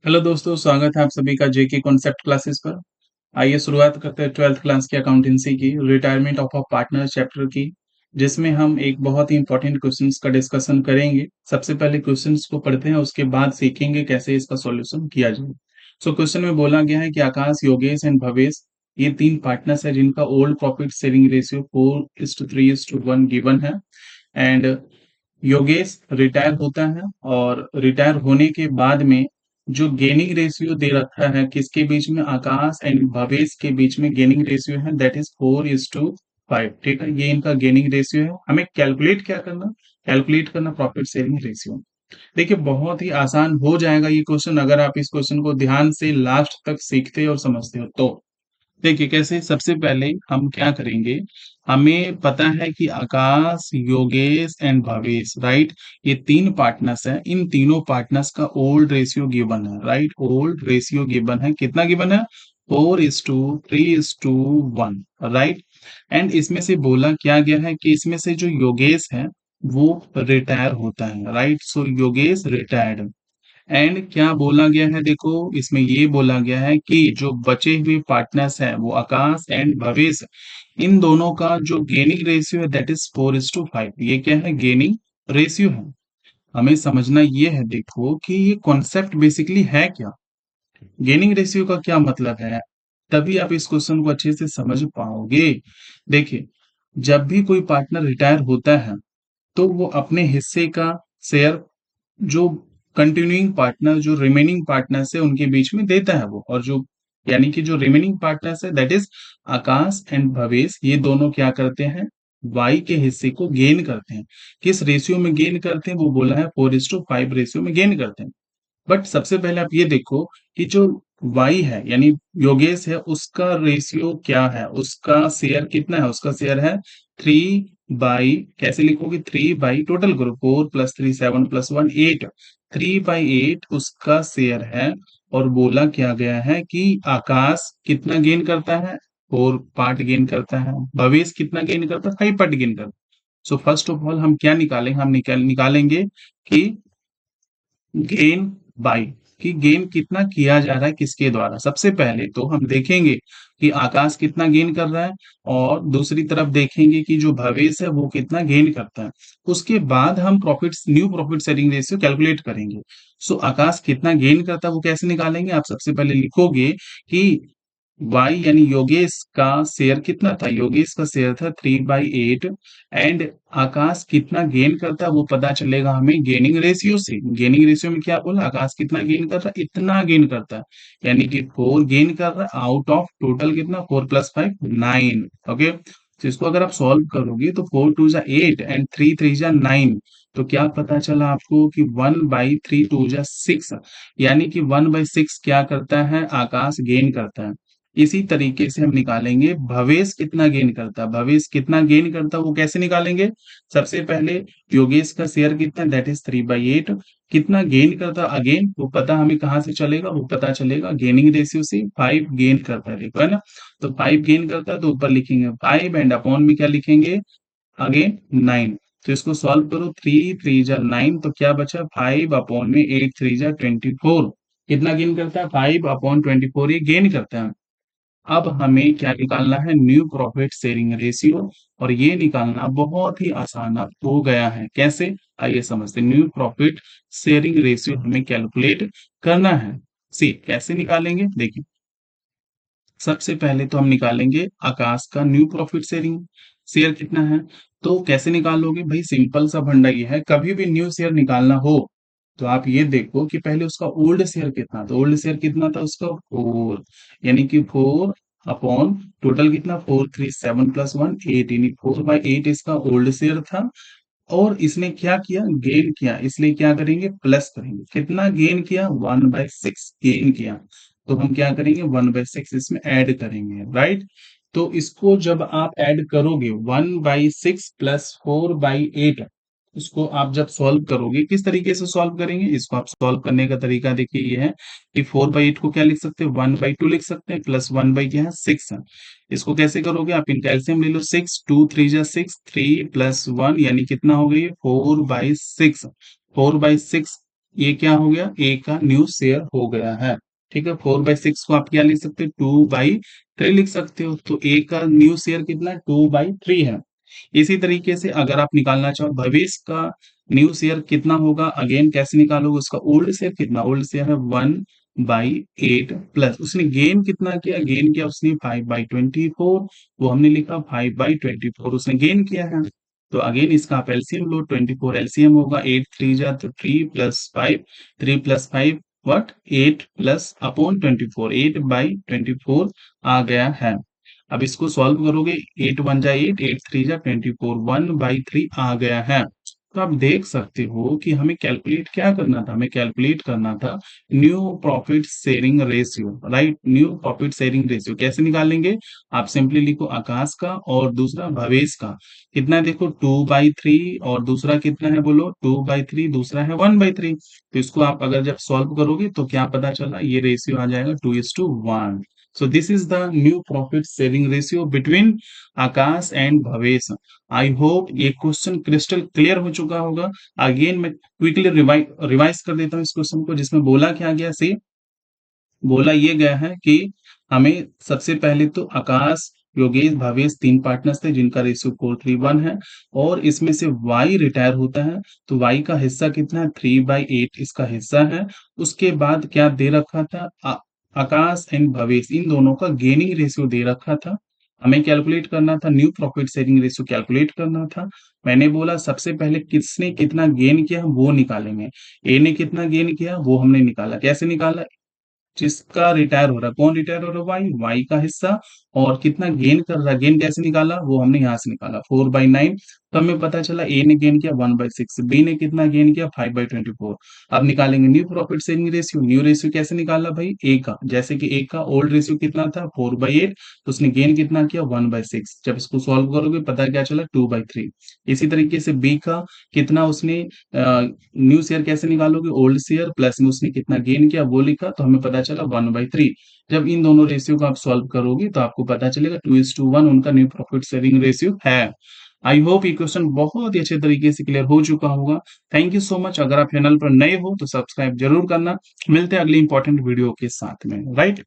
Hello दोस्तों, स्वागत है आप सभी का जेके कॉन्सेप्ट क्लासेस पर। आइए शुरुआत करते हैं 12th क्लास की अकाउंटेंसी की retirement of a partner chapter की, जिसमें हम एक बहुत ही इंपॉर्टेंट क्वेश्चंस का डिस्कशन करेंगे। सबसे पहले क्वेश्चंस को पढ़ते हैं, उसके बाद सीखेंगे कैसे इसका सॉल्यूशन किया जाए। सो क्वेश्चन में बोला गया है कि आकाश, योगेश एंड भवेश ये तीन पार्टनर्स हैं जिनका old profit sharing ratio 4:3:1 given है। एंड योगेश रिटायर होता है और रिटायर होने के बाद में जो गेनिंग रेशियो दे रखा है किसके बीच में, आकाश एंड भवेश के बीच में गेनिंग रेशियो है दैट इज 4:5। ठीक है, ये इनका गेनिंग रेशियो है। हमें कैलकुलेट क्या करना, कैलकुलेट करना प्रॉफिट शेयरिंग रेशियो। देखिए बहुत ही आसान हो जाएगा ये क्वेश्चन अगर आप इस क्वेश्चन को ध्यान से लास्ट तक सीखते और समझते हो तो। देखिए कैसे, सबसे पहले हम क्या करेंगे, हमें पता है कि आकाश, योगेश एंड भवेश, राइट, ये तीन पार्टनर्स हैं। इन तीनों पार्टनर्स का ओल्ड रेशियो गिवन है, राइट, ओल्ड रेशियो गिवन है। कितना गिवन है? 4:3:1, राइट। एंड इसमें से बोला क्या गया है कि इसमें से जो योगेश है वो रिटायर होता है, right. So Yogesh retired. And क्या बोला गया है, देखो इसमें ये बोला गया है कि जो बचे हुए पार्टनर्स हैं वो आकाश एंड भवेश, इन दोनों का जो गेनिंग रेशियो है दैट इज 4:5। ये क्या है? गेनिंग रेशियो है। हमें समझना ये है, देखो कि ये कॉन्सेप्ट बेसिकली है क्या, गेनिंग रेशियो का क्या मतलब है, तभी आप इस क्वेश्चन को अच्छे से समझ पाओगे। देखिए, जब भी कोई पार्टनर रिटायर होता है तो वो अपने हिस्से का शेयर जो कंटिन्यूइंग पार्टनर, जो रिमेनिंग पार्टनर्स है उनके बीच में देता है वो, और जो यानी कि जो रिमेनिंग पार्टनर्स है that is Akash and Bhavesh, ये दोनों क्या करते हैं, वाई के हिस्से को गेन करते हैं। किस रेशियो में गेन करते हैं वो बोला है, 4:5 रेशियो में गेन करते हैं। बट सबसे पहले आप ये देखो कि जो वाई है यानी योगेश है उसका रेशियो क्या है, उसका शेयर कितना है, उसका शेयर है 3 बाई, कैसे लिखोगे, 3 बाई, टोटल करो 4+3 7+1 8, 3/8 उसका शेयर है। और बोला क्या गया है कि आकाश कितना गेन करता है, 4 पार्ट गेन करता है। भवेश कितना गेन करता है, 5 पार्ट गेन करता है। सो फर्स्ट ऑफ ऑल हम क्या निकालेंगे, हम निकालेंगे कि गेन बाय, कि गेन कितना किया जा रहा है किसके द्वारा। सबसे पहले तो हम देखेंगे कि आकाश कितना गेन कर रहा है, और दूसरी तरफ देखेंगे कि जो भवेश है वो कितना गेन करता है। उसके बाद हम new profit sharing ratio calculate करेंगे। सो आकाश कितना गेन करता है वो कैसे निकालेंगे, आप सबसे पहले लिखोगे कि वाई यानी योगेश का शेयर कितना था, योगेश का शेयर था 3/8। एंड आकाश कितना गेन करता है वो पता चलेगा हमें गेनिंग रेशियो से। गेनिंग रेशियो में क्या बोला, आकाश कितना गेन कर रहा है, इतना गेन करता है, यानी कि 4 गेन कर रहा है आउट ऑफ टोटल कितना, 4+5 9। ओके, तो इसको अगर आप सॉल्व करोगे तो 4 2 8 एंड 3 3 9, तो क्या पता चला आपको कि 1/3 2 6, यानी कि 1/6 क्या करता है, आकाश गेन करता है। इसी तरीके से हम निकालेंगे भवेश कितना गेन करता है, भवेश कितना गेन करता है वो कैसे निकालेंगे। सबसे पहले योगेश का शेयर कितना, दैट इज 3/8, कितना गेन करता है अगेन वो पता हमें कहाँ से चलेगा, वो पता चलेगा गेनिंग रेशियो से। 5 गेन करता है, देखो है ना, तो 5 गेन करता है तो ऊपर लिखेंगे 5 एंड अपॉन में क्या लिखेंगे, अगेन 9। तो इसको सॉल्व करो, 3 3 9, तो क्या बचा, 5/8 3 24। कितना गेन करता है, 5/24 ये गेन करता है। अब हमें क्या निकालना है, न्यू प्रॉफिट शेयरिंग रेशियो, और ये निकालना बहुत ही आसान अब हो गया है। कैसे, आइए समझते हैं। न्यू प्रॉफिट शेयरिंग रेशियो हमें कैलकुलेट करना है। सी कैसे निकालेंगे, देखिए सबसे पहले तो हम निकालेंगे आकाश का न्यू प्रॉफिट शेयरिंग, शेयर कितना है। तो कैसे निकालोगे भाई, सिंपल सा फंडा ये है, कभी भी न्यू शेयर निकालना हो तो आप ये देखो कि पहले उसका ओल्ड शेयर कितना, तो ओल्ड शेयर कितना था उसका 4, यानी कि 4 अपॉन टोटल कितना, 4 3 7+1 8, यानी 4/8 इसका ओल्ड शेयर था। और इसने क्या किया, गेन किया, इसलिए क्या करेंगे, प्लस करेंगे। कितना गेन किया, 1/6 गेन किया, तो हम क्या करेंगे 1/6 इसमें ऐड करेंगे, राइट। तो इसको जब आप ऐड करोगे 1/6 प्लस 4/8, इसको आप जब सॉल्व करोगे, किस तरीके से सॉल्व करेंगे, इसको आप सॉल्व करने का तरीका देखिए ये है कि 4/8 को क्या लिख सकते हैं, 1/2 लिख सकते हैं, प्लस 1 क्या है 6 है। इसको कैसे करोगे, आप इनका एलसीएम ले लो, 6 2 3 जा 6, 3 + 1 यानी कितना हो गई, 4/6। 4/6 ये क्या हो गया, ए का न्यू शेयर हो गया है। ठीक है, 4/6 को आप क्या लिख सकते हो, 2/3 लिख सकते हो। तो ए का न्यू शेयर कितना है, 2/3 है। इसी तरीके से अगर आप निकालना चाहो भविष्य का न्यू शेयर कितना होगा, अगेन कैसे निकालोगे, उसका ओल्ड शेयर कितना, ओल्ड शेयर है 1/8 प्लस उसने गेन कितना किया, गेन किया उसने 5/24, वो हमने लिखा 5/24 उसने गेन किया है। तो अगेन इसका आप एलसीएम लो, 24 एलसीएम होगा, 8 3 जा तो 3 plus 5, 3 plus 5 what, 8 plus upon 24, 8/24 आ गया है। अब इसको सॉल्व करोगे, 8 1 जा 8, 8 3 जा 24, 1/3 आ गया है। तो आप देख सकते हो कि हमें कैलकुलेट क्या करना था, हमें कैलकुलेट करना था new profit sharing ratio, right. New profit sharing ratio कैसे निकालेंगे, आप सिंपली लिखो आकाश का और दूसरा भवेश का। कितना है देखो, 2/3 और दूसरा कितना है बोलो, 2/3, दूसरा है 1/3। तो इसको आप अगर जब सॉल्व करोगे तो क्या पता चला, ये रेशियो आ जाएगा 2:1। So this is the new profit sharing ratio between Akash and Bhavesh. I hope ये क्वेश्चन क्रिस्टल क्लियर हो चुका होगा। अगेन मैं क्विकली रिवाइज कर देता हूँ इस क्वेश्चन को, जिसमें बोला क्या गया, सी बोला ये गया है कि हमें सबसे पहले तो आकाश, योगेश, भावेश तीन पार्टनर्स थे जिनका रेशियो 4:1 है, और इसमें से वाई रिटायर होता है। तो वाई का हिस्सा कितना है, 3/8 इसका हिस्सा है। उसके बाद क्या दे रखा था, आकाश एंड भवेश इन दोनों का गेनिंग रेशियो दे रखा था। हमें कैलकुलेट करना था, new profit sharing ratio calculate करना था। मैंने बोला सबसे पहले किसने कितना गेन किया वो निकालेंगे। ए ने कितना गेन किया वो हमने निकाला, कैसे निकाला, जिसका रिटायर हो रहा है, कौन रिटायर हो रहा है, वाई, वाई का हिस्सा, और कितना गेन कर रहा है, गेन कैसे निकाला वो हमने यहाँ से निकाला 4/9। तो हमें पता चला ए ने गेन किया 1/6, बी ने कितना गेन किया 5/24। अब निकालेंगे new profit sharing ratio, new ratio कैसे निकाला भाई, ए का, जैसे कि ए का ओल्ड रेशियो कितना था 4/8, तो उसने गेन कितना किया 1/6। जब इसको सॉल्व करोगे पता क्या चला 2/3। इसी तरीके से बी का कितना उसने न्यू शेयर कैसे निकालोगे, ओल्ड शेयर प्लस में उसने कितना गेन किया वो लिखा, तो हमें पता चला 1/3। जब इन दोनों रेशियो को आप सॉल्व करोगे तो आपको पता चलेगा 2:1 उनका न्यू प्रॉफिट शेयरिंग रेशियो है। आई होप ये क्वेश्चन बहुत ही अच्छे तरीके से क्लियर हो चुका होगा। Thank you so much. अगर आप चैनल पर नए हो तो सब्सक्राइब जरूर करना। मिलते हैं अगली इंपॉर्टेंट वीडियो के साथ में, राइट।